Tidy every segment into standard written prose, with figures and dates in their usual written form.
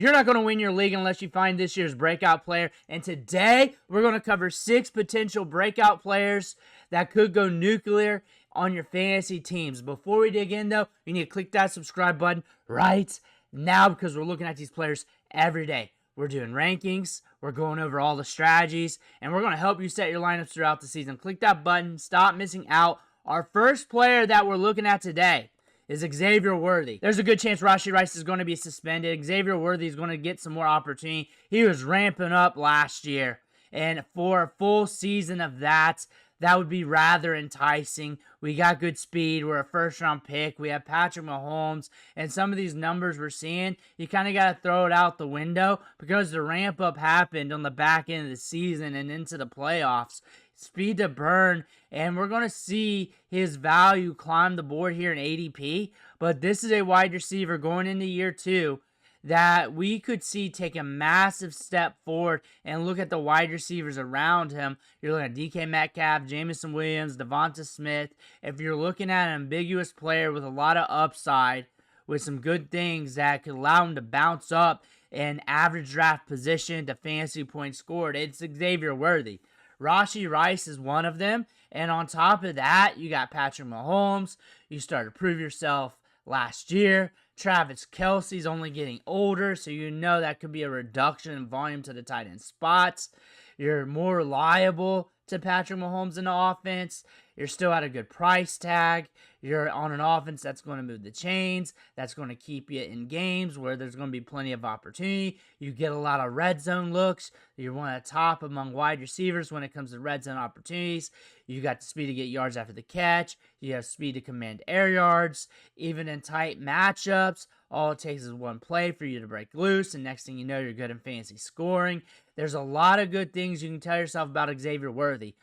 You're not going to win your league unless you find this year's breakout player. And today, we're going to cover 6 potential breakout players that could go nuclear on your fantasy teams. Before we dig in, though, you need to click that subscribe button right now because we're looking at these players every day. We're doing rankings, we're going over all the strategies, and we're going to help you set your lineups throughout the season. Click that button. Stop missing out. Our first player that we're looking at today is Xavier Worthy. There's a good chance Rashee Rice is going to be suspended. Xavier Worthy is going to get some more opportunity. He was ramping up last year, and for a full season of that would be rather enticing. We got good speed. We're a first-round pick. We have Patrick Mahomes, and some of these numbers we're seeing, you kind of got to throw it out the window because the ramp-up happened on the back end of the season and into the playoffs. Speed to burn, and we're going to see his value climb the board here in ADP, but this is a wide receiver going into year 2 that we could see take a massive step forward. And look at the wide receivers around him. You're looking at DK Metcalf, Jameson Williams, Devonta Smith. If you're looking at an ambiguous player with a lot of upside, with some good things that could allow him to bounce up in average draft position to fantasy points scored, it's Xavier Worthy. Rashee Rice is one of them. And on top of that, you got Patrick Mahomes. You started to prove yourself last year. Travis Kelce's only getting older, so you know that could be a reduction in volume to the tight end spots. You're more reliable to Patrick Mahomes in the offense. You're still at a good price tag. You're on an offense that's going to move the chains, that's going to keep you in games where there's going to be plenty of opportunity. You get a lot of red zone looks. You're one of the top among wide receivers when it comes to red zone opportunities. You got the speed to get yards after the catch. You have speed to command air yards. Even in tight matchups, all it takes is one play for you to break loose, and next thing you know, you're good in fantasy scoring. There's a lot of good things you can tell yourself about Xavier Worthy.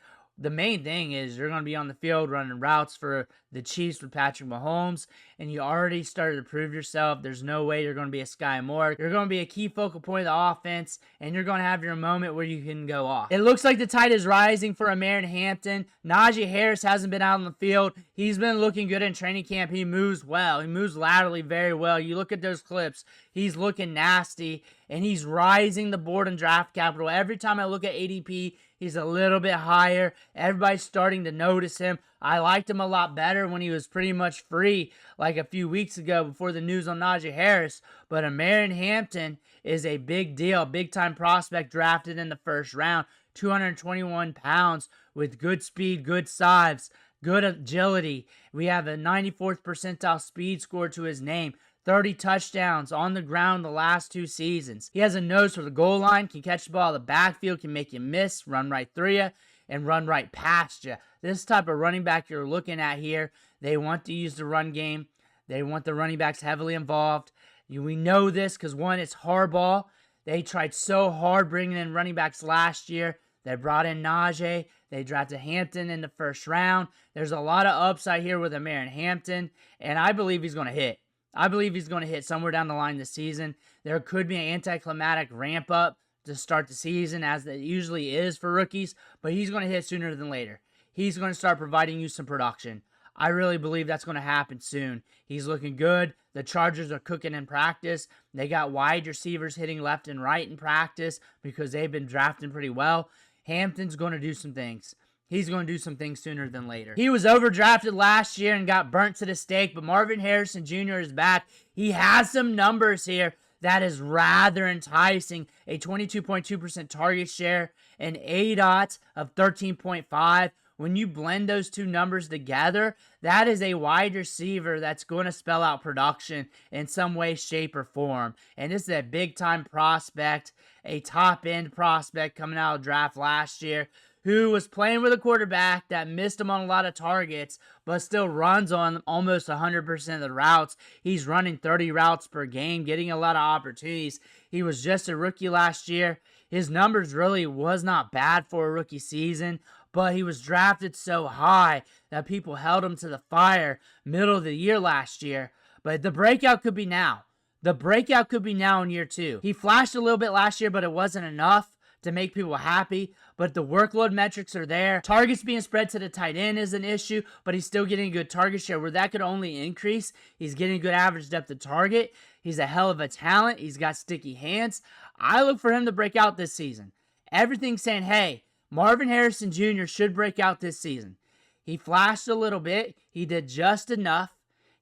The main thing is you're going to be on the field running routes for the Chiefs with Patrick Mahomes, and you already started to prove yourself. There's no way you're going to be a Sky Moore. You're going to be a key focal point of the offense, and you're going to have your moment where you can go off. It looks like the tide is rising for Amir Hampton. Najee Harris hasn't been out on the field. He's been looking good in training camp. He moves well. He moves laterally very well. You look at those clips. He's looking nasty, and he's rising the board in draft capital. Every time I look at ADP, he's a little bit higher. Everybody's starting to notice him. I liked him a lot better when he was pretty much free like a few weeks ago before the news on Najee Harris. But Amir Hampton is a big deal, big-time prospect drafted in the first round. 221 pounds with good speed, good size, good agility. We have a 94th percentile speed score to his name. 30 touchdowns on the ground the last 2 seasons. He has a nose for the goal line, can catch the ball in the backfield, can make you miss, run right through you, and run right past you. This type of running back you're looking at here, they want to use the run game. They want the running backs heavily involved. We know this because, one, it's Harbaugh. They tried so hard bringing in running backs last year. They brought in Najee. They drafted Hampton in the first round. There's a lot of upside here with Amir Hampton, and I believe he's going to hit. I believe he's going to hit somewhere down the line this season. There could be an anticlimactic ramp up to start the season, as it usually is for rookies, but he's going to hit sooner than later. He's going to start providing you some production. I really believe that's going to happen soon. He's looking good. The Chargers are cooking in practice. They got wide receivers hitting left and right in practice because they've been drafting pretty well. Hampton's going to do some things. He's going to do some things sooner than later. He was overdrafted last year and got burnt to the stake, but Marvin Harrison Jr. is back. He has some numbers here that is rather enticing. A 22.2% target share, an ADOT of 13.5. When you blend those two numbers together, that is a wide receiver that's going to spell out production in some way, shape, or form. And this is a big-time prospect, a top-end prospect coming out of the draft last year, who was playing with a quarterback that missed him on a lot of targets, but still runs on almost 100% of the routes. He's running 30 routes per game, getting a lot of opportunities. He was just a rookie last year. His numbers really was not bad for a rookie season, but he was drafted so high that people held him to the fire middle of the year last year. But the breakout could be now. The breakout could be now in year 2. He flashed a little bit last year, but it wasn't enough to make people happy, but the workload metrics are there. Targets being spread to the tight end is an issue, but he's still getting a good target share where that could only increase. He's getting good average depth of target. He's a hell of a talent. He's got sticky hands. I look for him to break out this season. Everything's saying, hey, Marvin Harrison Jr. should break out this season. He flashed a little bit. He did just enough.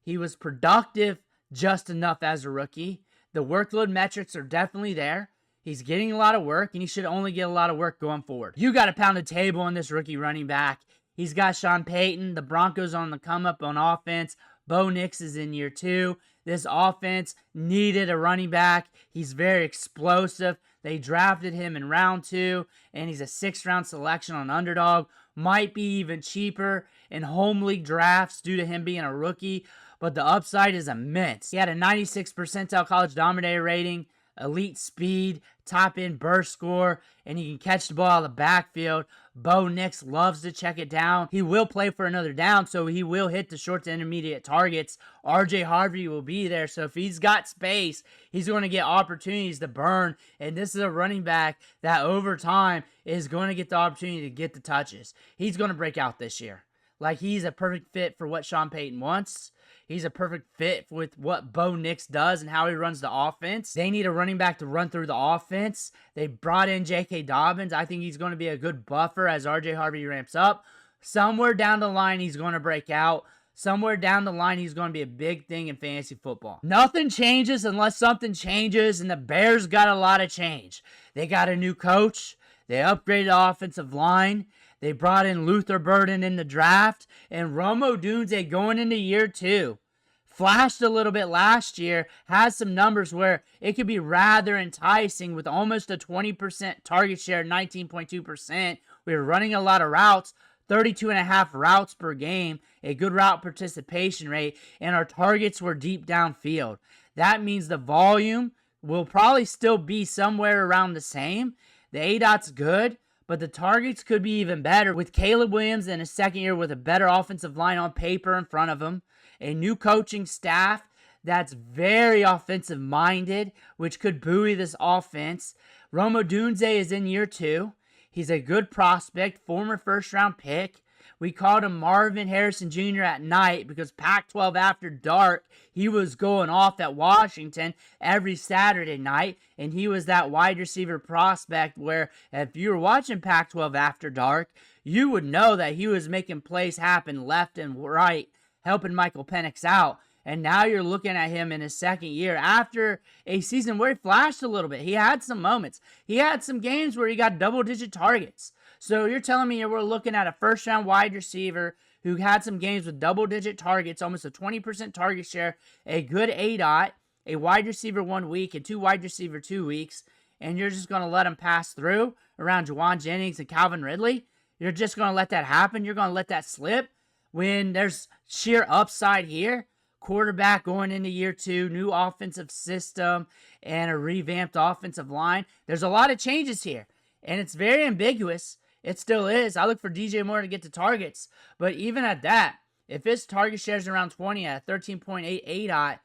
He was productive just enough as a rookie. The workload metrics are definitely there. He's getting a lot of work, and he should only get a lot of work going forward. You got to pound the table on this rookie running back. He's got Sean Payton. The Broncos on the come-up on offense. Bo Nix is in year 2. This offense needed a running back. He's very explosive. They drafted him in round 2, and he's a 6th-round selection on Underdog. Might be even cheaper in home league drafts due to him being a rookie, but the upside is immense. He had a 96th percentile college dominator rating, elite speed, top-end burst score, and he can catch the ball out of the backfield. Bo Nix loves to check it down. He will play for another down, so he will hit the short to intermediate targets. RJ Harvey will be there, so if he's got space, he's going to get opportunities to burn, and this is a running back that over time is going to get the opportunity to get the touches. He's going to break out this year. Like, he's a perfect fit for what Sean Payton wants. He's a perfect fit with what Bo Nix does and how he runs the offense. They need a running back to run through the offense. They brought in J.K. Dobbins. I think he's going to be a good buffer as R.J. Harvey ramps up. Somewhere down the line, he's going to break out. Somewhere down the line, he's going to be a big thing in fantasy football. Nothing changes unless something changes, and the Bears got a lot of change. They got a new coach. They upgraded the offensive line. They brought in Luther Burden in the draft, and Rome Odunze going into year 2. Flashed a little bit last year, has some numbers where it could be rather enticing with almost a 20% target share, 19.2%. We were running a lot of routes, 32.5 routes per game, a good route participation rate, and our targets were deep downfield. That means the volume will probably still be somewhere around the same. The ADOT's good, but the targets could be even better with Caleb Williams in his second year with a better offensive line on paper in front of him, a new coaching staff that's very offensive-minded, which could buoy this offense. Rome Odunze is in year 2. He's a good prospect, former first-round pick. We called him Marvin Harrison Jr. at night because Pac-12 After Dark, he was going off at Washington every Saturday night, and he was that wide receiver prospect where if you were watching Pac-12 After Dark, you would know that he was making plays happen left and right, helping Michael Penix out. And now you're looking at him in his second year after a season where he flashed a little bit. He had some moments. He had some games where he got double-digit targets. So you're telling me we're looking at a first-round wide receiver who had some games with double-digit targets, almost a 20% target share, a good ADOT, a wide receiver 1 week, and 2 wide receiver 2 weeks, and you're just going to let him pass through around Juwan Jennings and Calvin Ridley? You're just going to let that happen? You're going to let that slip when there's sheer upside here? Quarterback going into year 2, new offensive system, and a revamped offensive line. There's a lot of changes here, and it's very ambiguous. It still is. I look for DJ Moore to get to targets, but even at that, if his target shares around 20 at 13.8 ADOT,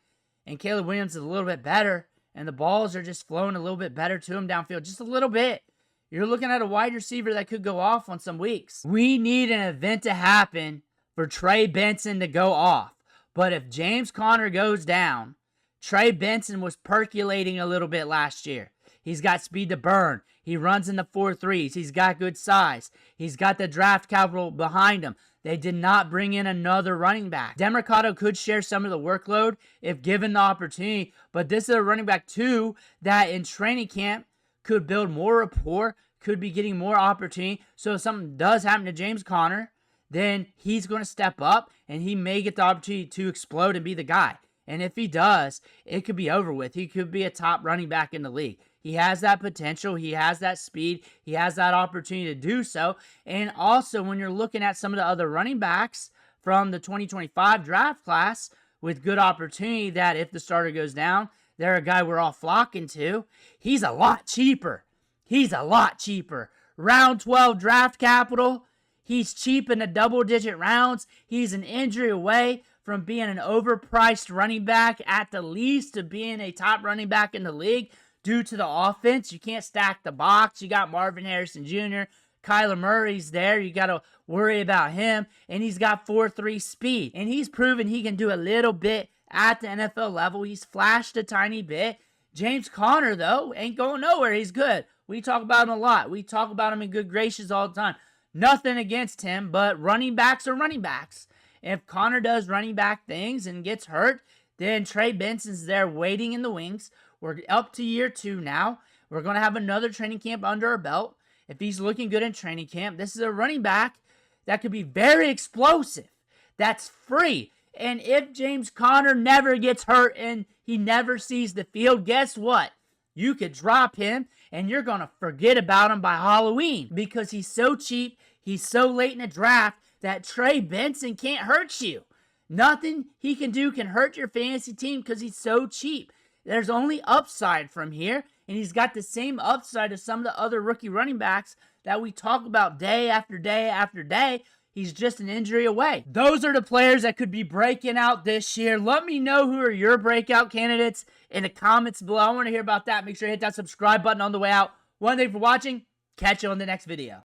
and Caleb Williams is a little bit better, and the balls are just flowing a little bit better to him downfield, just a little bit, you're looking at a wide receiver that could go off on some weeks. We need an event to happen for Trey Benson to go off. But if James Conner goes down, Trey Benson was percolating a little bit last year. He's got speed to burn. He runs in the 4.3s. He's got good size. He's got the draft capital behind him. They did not bring in another running back. Demercado could share some of the workload if given the opportunity, but this is a running back too that in training camp could build more rapport, could be getting more opportunity. So if something does happen to James Conner, then he's going to step up and he may get the opportunity to explode and be the guy. And if he does, it could be over with. He could be a top running back in the league. He has that potential. He has that speed. He has that opportunity to do so. And also, when you're looking at some of the other running backs from the 2025 draft class with good opportunity that if the starter goes down, they're a guy we're all flocking to. He's a lot cheaper. He's a lot cheaper. Round 12 draft capital. He's cheap in the double-digit rounds. He's an injury away from being an overpriced running back at the least to being a top running back in the league due to the offense. You can't stack the box. You got Marvin Harrison Jr., Kyler Murray's there. You got to worry about him. And he's got 4.3 speed. And he's proven he can do a little bit at the NFL level. He's flashed a tiny bit. James Conner, though, ain't going nowhere. He's good. We talk about him a lot. We talk about him in good graces all the time. Nothing against him, but running backs are running backs. If Conner does running back things and gets hurt, then Trey Benson's there waiting in the wings. We're up to year 2 now. We're going to have another training camp under our belt. If he's looking good in training camp, this is a running back that could be very explosive. That's free. And if James Conner never gets hurt and he never sees the field, guess what? You could drop him and you're going to forget about him by Halloween because he's so cheap, he's so late in the draft that Trey Benson can't hurt you. Nothing he can do can hurt your fantasy team because he's so cheap. There's only upside from here, and he's got the same upside as some of the other rookie running backs that we talk about day after day after day. He's just an injury away. Those are the players that could be breaking out this year. Let me know who are your breakout candidates in the comments below. I want to hear about that. Make sure you hit that subscribe button on the way out. One thing for watching. Catch you on the next video.